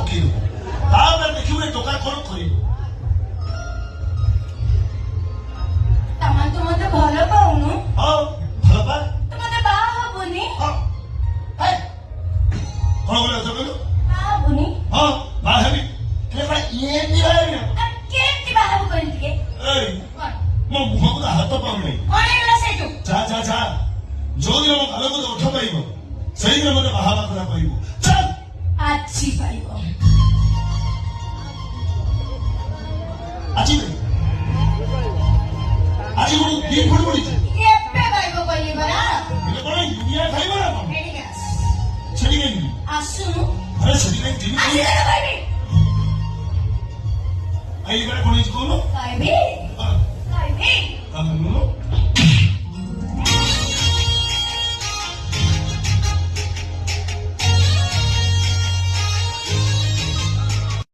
ପକେଇ ଦେବୁ ତାପରେ ଦେଖିବୁ ଏ ଟୋକା କଣ କରିବ ତମେ ତ ମତେ ଭଲ ପାଉନୁ ହଁ ଭଲ ପା ତୁ ମତେ ବାହା ହବୁନି ହଁ ହେ କଣ କହିଲ କହିଲୁ ବାହା ହବୁନି ହଁ ବାହା ହେବି ଏମିତି ବାହା ହେବି ନା କେମିତି ବାହା ହବୁ କହିଲି ଟିକେ ଏଇ ମୋ ମୁହଁକୁ ତ ହାତ ପାଉନି କଣ ହେଇଗଲା ସେଇଠୁ ଯା ଯୋଉଦିନ ମୋ କାଲକୁ ଉଠ ପାଇବ ସେଇଦିନ ମତେ ବାହା ହେବା କଥା କହିବୁ ଚାଲ ଆଜି ପାଇବ ଆଜି ଆଜି କଣ ଦି ଫୁଟ ପଡିଛି ଏବେ ପାଇବ କହିଲି ପରା એટલે କଣ ଦୁନିଆ ଖାଇବ ନା କଣ ଏଠିକି ଆସ ସେଠି କେମିତି ଆସୁନୁ ଆରେ ସେଠି କାହିଁ ଯିବି ଆସିଗଲେ କହିବି ଆଇ କଣ ହେଇଛି କହୁନ କହିବି ହଁ କହିବି କହୁନ